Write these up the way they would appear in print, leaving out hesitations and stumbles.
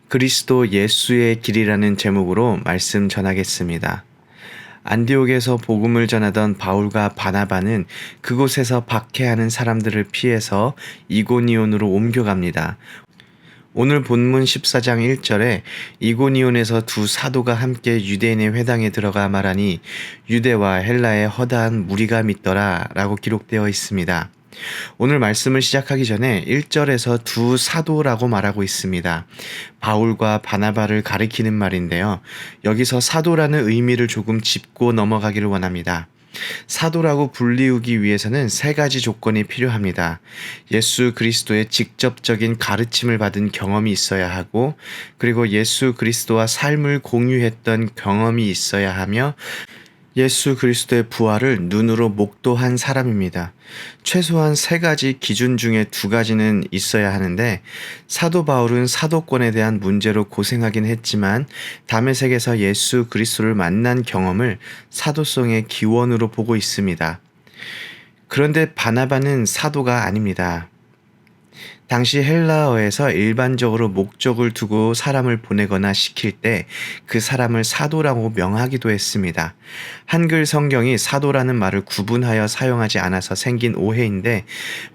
그리스도 예수의 길이라는 제목으로 말씀 전하겠습니다. 안디옥에서 복음을 전하던 바울과 바나바는 그곳에서 박해하는 사람들을 피해서 이고니온으로 옮겨갑니다. 오늘 본문 14장 1절에 이고니온에서 두 사도가 함께 유대인의 회당에 들어가 말하니 유대와 헬라의 허다한 무리가 믿더라 라고 기록되어 있습니다. 오늘 말씀을 시작하기 전에 1절에서 두 사도라고 말하고 있습니다. 바울과 바나바를 가리키는 말인데요. 여기서 사도라는 의미를 조금 짚고 넘어가기를 원합니다. 사도라고 불리우기 위해서는 세 가지 조건이 필요합니다. 예수 그리스도의 직접적인 가르침을 받은 경험이 있어야 하고, 그리고 예수 그리스도와 삶을 공유했던 경험이 있어야 하며, 예수 그리스도의 부활을 눈으로 목도한 사람입니다. 최소한 세 가지 기준 중에 두 가지는 있어야 하는데, 사도 바울은 사도권에 대한 문제로 고생하긴 했지만 다메섹에서 예수 그리스도를 만난 경험을 사도성의 기원으로 보고 있습니다. 그런데 바나바는 사도가 아닙니다. 당시 헬라어에서 일반적으로 목적을 두고 사람을 보내거나 시킬 때 그 사람을 사도라고 명하기도 했습니다. 한글 성경이 사도라는 말을 구분하여 사용하지 않아서 생긴 오해인데,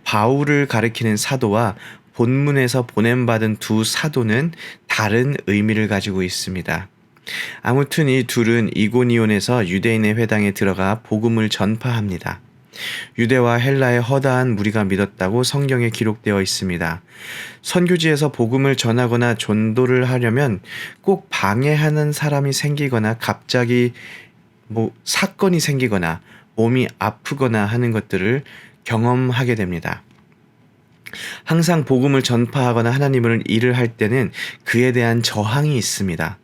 바울을 가리키는 사도와 본문에서 보냄받은 두 사도는 다른 의미를 가지고 있습니다. 아무튼 이 둘은 이고니온에서 유대인의 회당에 들어가 복음을 전파합니다. 유대와 헬라의 허다한 무리가 믿었다고 성경에 기록되어 있습니다. 선교지에서 복음을 전하거나 전도를 하려면 꼭 방해하는 사람이 생기거나 갑자기 사건이 생기거나 몸이 아프거나 하는 것들을 경험하게 됩니다. 항상 복음을 전파하거나 하나님을 일을 할 때는 그에 대한 저항이 있습니다.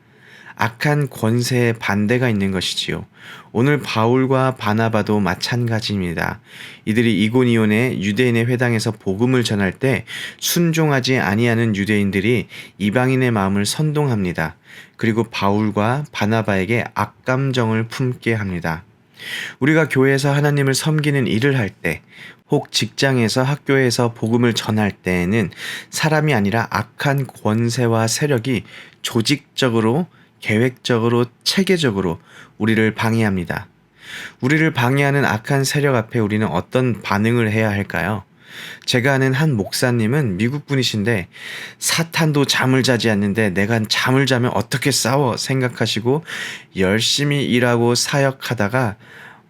악한 권세에 반대가 있는 것이지요. 오늘 바울과 바나바도 마찬가지입니다. 이들이 이고니온의 유대인의 회당에서 복음을 전할 때 순종하지 아니하는 유대인들이 이방인의 마음을 선동합니다. 그리고 바울과 바나바에게 악감정을 품게 합니다. 우리가 교회에서 하나님을 섬기는 일을 할 때, 혹 직장에서 학교에서 복음을 전할 때에는 사람이 아니라 악한 권세와 세력이 조직적으로, 계획적으로, 체계적으로 우리를 방해합니다. 우리를 방해하는 악한 세력 앞에 우리는 어떤 반응을 해야 할까요? 제가 아는 한 목사님은 미국 분이신데, 사탄도 잠을 자지 않는데 내가 잠을 자면 어떻게 싸워 생각하시고 열심히 일하고 사역하다가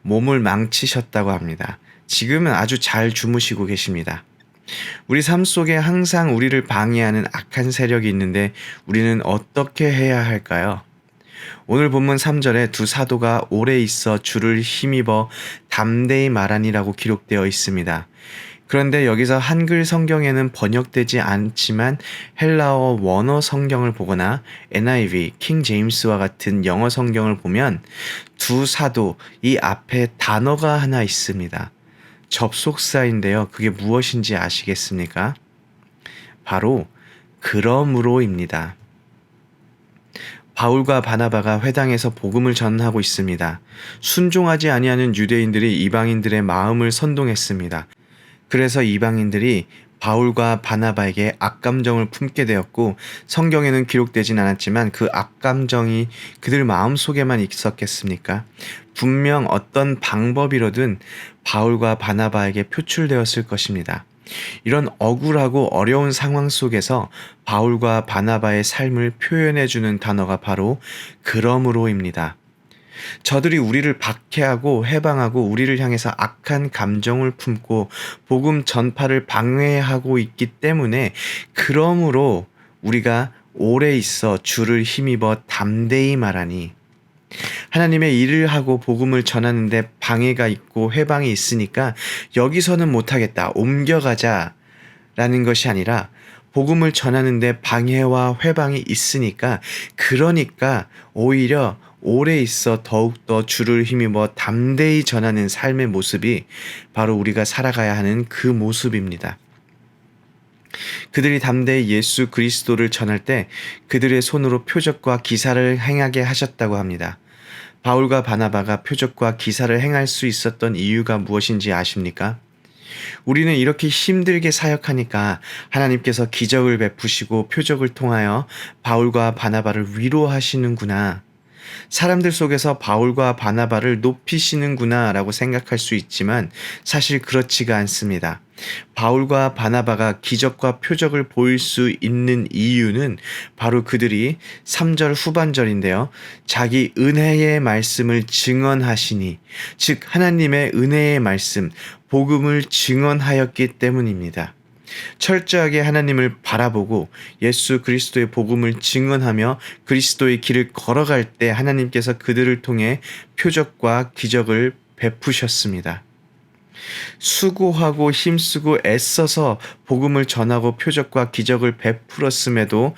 몸을 망치셨다고 합니다. 지금은 아주 잘 주무시고 계십니다. 우리 삶 속에 항상 우리를 방해하는 악한 세력이 있는데 우리는 어떻게 해야 할까요? 오늘 본문 3절에 두 사도가 오래 있어 주를 힘입어 담대히 말하니라고 기록되어 있습니다. 그런데 여기서 한글 성경에는 번역되지 않지만 헬라어 원어 성경을 보거나 NIV, 킹 제임스와 같은 영어 성경을 보면 두 사도, 이 앞에 단어가 하나 있습니다. 접속사인데요. 그게 무엇인지 아시겠습니까? 바로 그러므로입니다. 바울과 바나바가 회당에서 복음을 전하고 있습니다. 순종하지 아니하는 유대인들이 이방인들의 마음을 선동했습니다. 그래서 이방인들이 바울과 바나바에게 악감정을 품게 되었고, 성경에는 기록되진 않았지만 그 악감정이 그들 마음속에만 있었겠습니까? 분명 어떤 방법이로든 바울과 바나바에게 표출되었을 것입니다. 이런 억울하고 어려운 상황 속에서 바울과 바나바의 삶을 표현해주는 단어가 바로 그러므로입니다. 저들이 우리를 박해하고 해방하고 우리를 향해서 악한 감정을 품고 복음 전파를 방해하고 있기 때문에, 그러므로 우리가 오래 있어 주를 힘입어 담대히 말하니, 하나님의 일을 하고 복음을 전하는데 방해가 있고 회방이 있으니까 여기서는 못하겠다, 옮겨가자 라는 것이 아니라, 복음을 전하는데 방해와 회방이 있으니까, 그러니까 오히려 오래 있어 더욱더 주를 힘입어 담대히 전하는 삶의 모습이 바로 우리가 살아가야 하는 그 모습입니다. 그들이 담대히 예수 그리스도를 전할 때 그들의 손으로 표적과 기사를 행하게 하셨다고 합니다. 바울과 바나바가 표적과 기사를 행할 수 있었던 이유가 무엇인지 아십니까? 우리는 이렇게 힘들게 사역하니까 하나님께서 기적을 베푸시고 표적을 통하여 바울과 바나바를 위로하시는구나. 사람들 속에서 바울과 바나바를 높이시는구나 라고 생각할 수 있지만 사실 그렇지가 않습니다. 바울과 바나바가 기적과 표적을 보일 수 있는 이유는 바로 그들이 3절 후반절인데요. 자기 은혜의 말씀을 증언하시니, 즉 하나님의 은혜의 말씀, 복음을 증언하였기 때문입니다. 철저하게 하나님을 바라보고 예수 그리스도의 복음을 증언하며 그리스도의 길을 걸어갈 때 하나님께서 그들을 통해 표적과 기적을 베푸셨습니다. 수고하고 힘쓰고 애써서 복음을 전하고 표적과 기적을 베풀었음에도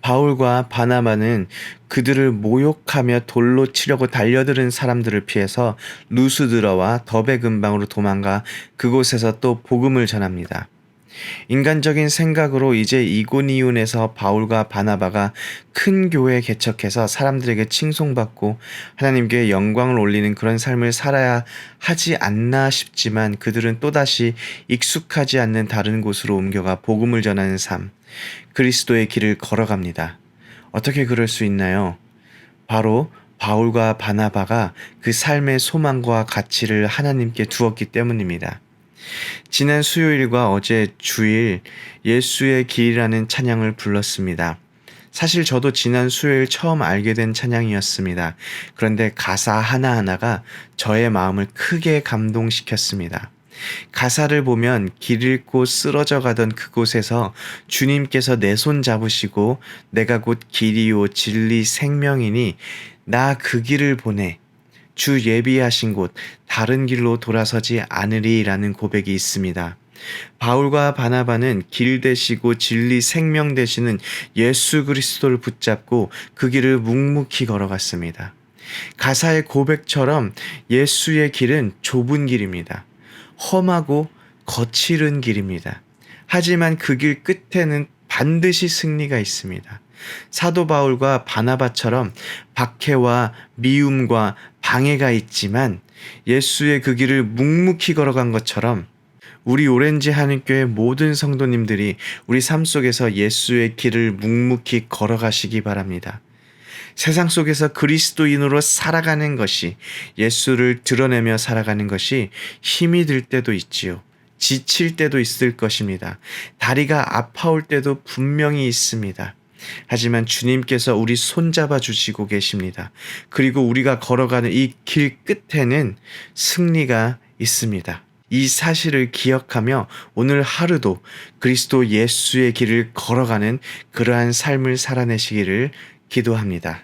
바울과 바나바는 그들을 모욕하며 돌로 치려고 달려드는 사람들을 피해서 루스드라와 더베 근방으로 도망가 그곳에서 또 복음을 전합니다. 인간적인 생각으로 이제 이고니온에서 바울과 바나바가 큰 교회 개척해서 사람들에게 칭송받고 하나님께 영광을 올리는 그런 삶을 살아야 하지 않나 싶지만 그들은 또다시 익숙하지 않는 다른 곳으로 옮겨가 복음을 전하는 삶, 그리스도의 길을 걸어갑니다. 어떻게 그럴 수 있나요? 바로 바울과 바나바가 그 삶의 소망과 가치를 하나님께 두었기 때문입니다. 지난 수요일과 어제 주일 예수의 길이라는 찬양을 불렀습니다. 사실 저도 지난 수요일 처음 알게 된 찬양이었습니다. 그런데 가사 하나하나가 저의 마음을 크게 감동시켰습니다. 가사를 보면 길 잃고 쓰러져 가던 그곳에서 주님께서 내 손 잡으시고 내가 곧 길이요 진리 생명이니 나 그 길을 보내 주 예비하신 곳 다른 길로 돌아서지 않으리라는 고백이 있습니다. 바울과 바나바는 길 되시고 진리 생명 되시는 예수 그리스도를 붙잡고 그 길을 묵묵히 걸어갔습니다. 가사의 고백처럼 예수의 길은 좁은 길입니다. 험하고 거칠은 길입니다. 하지만 그 길 끝에는 반드시 승리가 있습니다. 사도 바울과 바나바처럼 박해와 미움과 방해가 있지만 예수의 그 길을 묵묵히 걸어간 것처럼 우리 오렌지 한인교회 모든 성도님들이 우리 삶 속에서 예수의 길을 묵묵히 걸어가시기 바랍니다. 세상 속에서 그리스도인으로 살아가는 것이, 예수를 드러내며 살아가는 것이 힘이 들 때도 있지요. 지칠 때도 있을 것입니다. 다리가 아파올 때도 분명히 있습니다. 하지만 주님께서 우리 손잡아 주시고 계십니다. 그리고 우리가 걸어가는 이 길 끝에는 승리가 있습니다. 이 사실을 기억하며 오늘 하루도 그리스도 예수의 길을 걸어가는 그러한 삶을 살아내시기를 기도합니다.